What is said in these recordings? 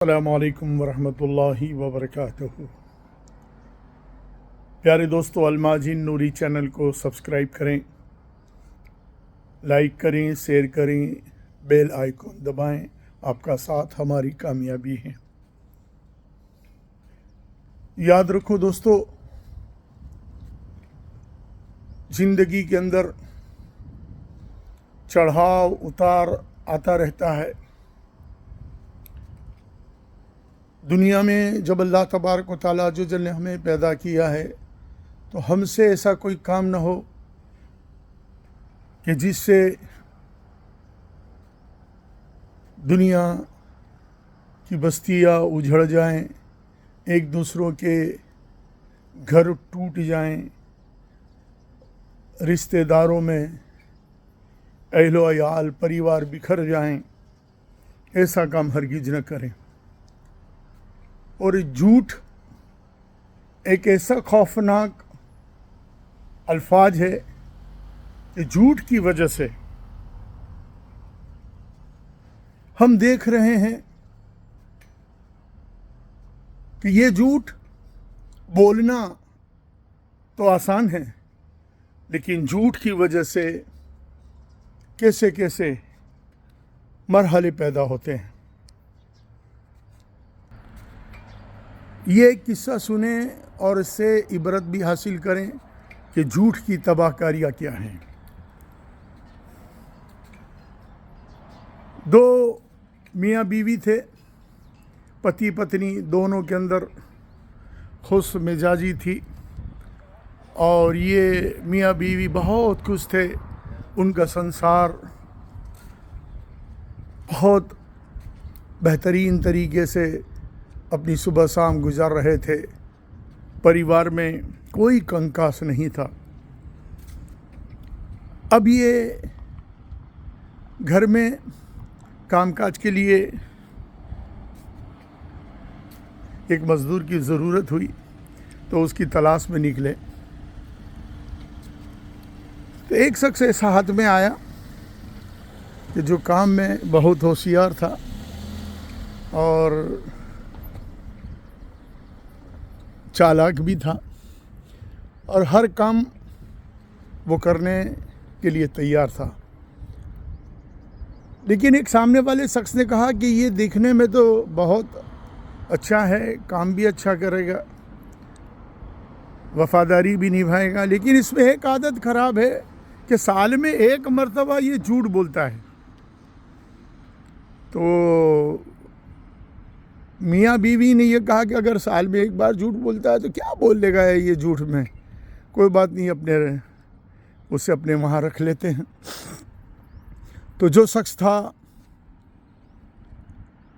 अस्सलामुअलैकुम वरहमतुल्लाहि वबरकातुहू। प्यारे दोस्तों, अलमाजीन नूरी चैनल को सब्सक्राइब करें, लाइक करें, शेयर करें, बेल आइकॉन दबाएं। आपका साथ हमारी कामयाबी है। याद रखो दोस्तों, ज़िंदगी के अंदर चढ़ाव उतार आता रहता है। दुनिया में जब अल्लाह तबारक व तआला अज़्ज़ वजल ने हमें पैदा किया है तो हमसे ऐसा कोई काम न हो कि जिससे दुनिया की बस्तियाँ उजड़ जाएं, एक दूसरों के घर टूट जाएं, रिश्तेदारों में अहलो अयाल परिवार बिखर जाएं। ऐसा काम हरगिज़ न करें। और झूठ एक ऐसा खौफनाक अल्फाज है कि झूठ की वजह से हम देख रहे हैं कि ये झूठ बोलना तो आसान है, लेकिन झूठ की वजह से कैसे कैसे मरहले पैदा होते हैं। ये किस्सा सुने और इससे इबरत भी हासिल करें कि झूठ की तबाहकारियाँ क्या हैं। दो मियाँ बीवी थे, पति पत्नी, दोनों के अंदर खुश मिजाजी थी और ये मियाँ बीवी बहुत खुश थे। उनका संसार बहुत बेहतरीन तरीके से अपनी सुबह शाम गुजार रहे थे। परिवार में कोई कंकास नहीं था। अब ये घर में कामकाज के लिए एक मज़दूर की ज़रूरत हुई तो उसकी तलाश में निकले तो एक शख्स ऐसा हाथ में आया कि जो काम में बहुत होशियार था और चालाक भी था और हर काम वो करने के लिए तैयार था। लेकिन एक सामने वाले शख्स ने कहा कि ये देखने में तो बहुत अच्छा है, काम भी अच्छा करेगा, वफादारी भी निभाएगा, लेकिन इसमें एक आदत ख़राब है कि साल में एक मर्तबा ये झूठ बोलता है। तो मियाँ बीवी ने ये कहा कि अगर साल में एक बार झूठ बोलता है तो क्या बोल लेगा ये झूठ में, कोई बात नहीं, उसे अपने वहाँ रख लेते हैं। तो जो शख्स था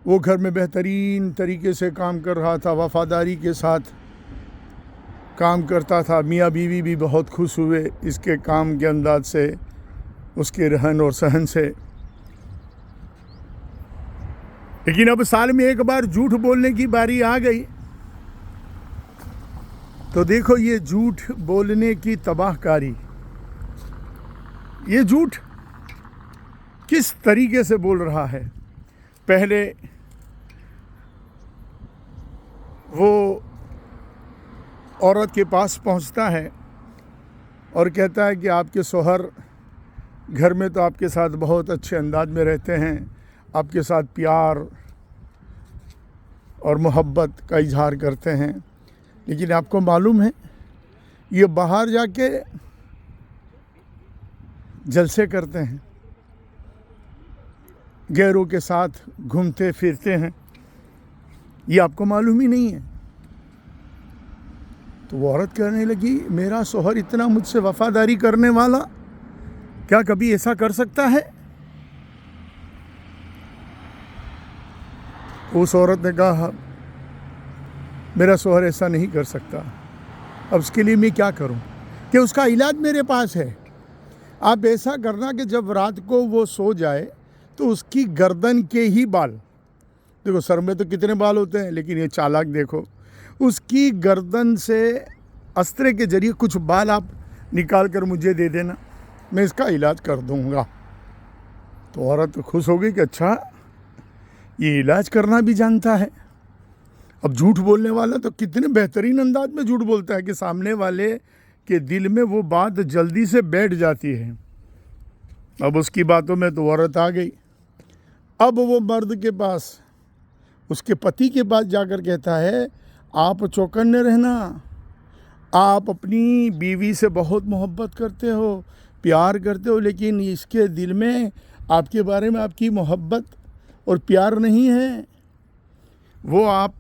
वो घर में बेहतरीन तरीके से काम कर रहा था, वफादारी के साथ काम करता था। मियाँ बीवी भी बहुत खुश हुए इसके काम के अंदाज से, उसके रहन और सहन से। लेकिन अब साल में एक बार झूठ बोलने की बारी आ गई तो देखो ये झूठ बोलने की तबाहकारी, ये झूठ किस तरीके से बोल रहा है। पहले वो औरत के पास पहुंचता है और कहता है कि आपके शौहर घर में तो आपके साथ बहुत अच्छे अंदाज में रहते हैं, आपके साथ प्यार और मोहब्बत का इजहार करते हैं, लेकिन आपको मालूम है ये बाहर जाके जलसे करते हैं, गैरों के साथ घूमते फिरते हैं, ये आपको मालूम ही नहीं है। तो वो औरत कहने लगी, मेरा शौहर इतना मुझसे वफादारी करने वाला क्या कभी ऐसा कर सकता है? उस औरत ने कहा, मेरा शौहर ऐसा नहीं कर सकता। अब उसके लिए मैं क्या करूं? कि उसका इलाज मेरे पास है। आप ऐसा करना कि जब रात को वो सो जाए तो उसकी गर्दन के ही बाल, देखो सर में तो कितने बाल होते हैं, लेकिन ये चालाक देखो, उसकी गर्दन से अस्त्रे के जरिए कुछ बाल आप निकाल कर मुझे दे देना, मैं इसका इलाज कर दूंगा। तो औरत खुश हो गई कि अच्छा ये इलाज करना भी जानता है। अब झूठ बोलने वाला तो कितने बेहतरीन अंदाज में झूठ बोलता है कि सामने वाले के दिल में वो बात जल्दी से बैठ जाती है। अब उसकी बातों में तो औरत आ गई। अब वो मर्द के पास, उसके पति के पास जाकर कहता है, आप चौकन्ने रहना, आप अपनी बीवी से बहुत मोहब्बत करते हो, प्यार करते हो, लेकिन इसके दिल में आपके बारे में आपकी मोहब्बत और प्यार नहीं है। वो आप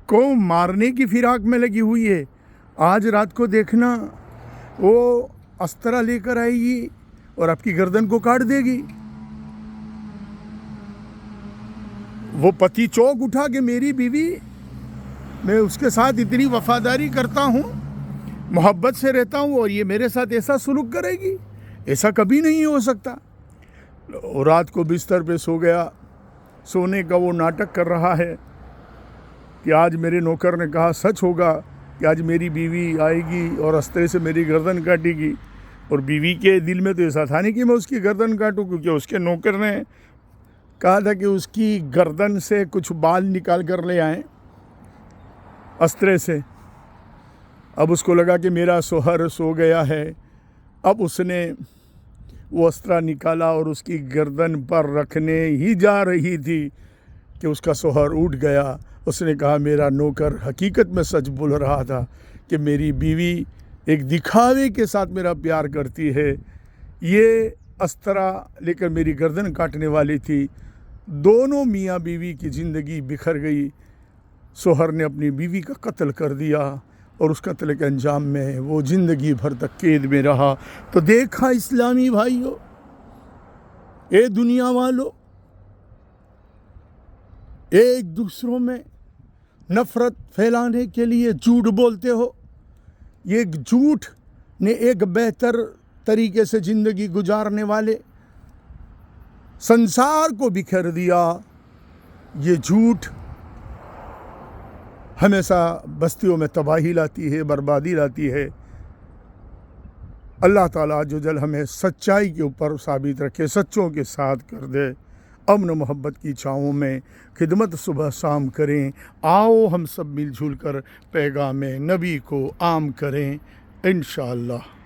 को मारने की फिराक में लगी हुई है। आज रात को देखना वो अस्त्रा लेकर आएगी और आपकी गर्दन को काट देगी। वो पति चौंक उठा कि मेरी बीवी, मैं उसके साथ इतनी वफादारी करता हूँ, मोहब्बत से रहता हूँ, और ये मेरे साथ ऐसा सुलूक करेगी? ऐसा कभी नहीं हो सकता। और रात को बिस्तर पे सो गया। सोने का वो नाटक कर रहा है कि आज मेरे नौकर ने कहा सच होगा कि आज मेरी बीवी आएगी और अस्त्रे से मेरी गर्दन काटेगी। और बीवी के दिल में तो ऐसा था नहीं कि मैं उसकी गर्दन काटूं, क्योंकि उसके नौकर ने कहा था कि उसकी गर्दन से कुछ बाल निकाल कर ले आएं अस्त्रे से। अब उसको लगा कि मेरा शौहर सो गया है। अब उसने वो अस्त्रा निकाला और उसकी गर्दन पर रखने ही जा रही थी कि उसका शौहर उठ गया। उसने कहा, मेरा नौकर हकीकत में सच बोल रहा था कि मेरी बीवी एक दिखावे के साथ मेरा प्यार करती है। ये अस्त्रा लेकर मेरी गर्दन काटने वाली थी। दोनों मियाँ बीवी की ज़िंदगी बिखर गई। शौहर ने अपनी बीवी का कत्ल कर दिया और उस कत्ल के अंजाम में वो ज़िंदगी भर तक कैद में रहा। तो देखा इस्लामी भाइयों, ए दुनिया वालों, एक दूसरों में नफ़रत फैलाने के लिए झूठ बोलते हो। ये झूठ ने एक बेहतर तरीके से ज़िंदगी गुजारने वाले संसार को बिखेर दिया। ये झूठ हमेशा बस्तियों में तबाही लाती है, बर्बादी लाती है। अल्लाह ताला जो जल हमें सच्चाई के ऊपर साबित रखे, सच्चों के साथ कर दे। अमन मोहब्बत की छाँवों में खिदमत सुबह शाम करें। आओ हम सब मिलजुल कर पैगाम नबी को आम करें इंशाअल्लाह।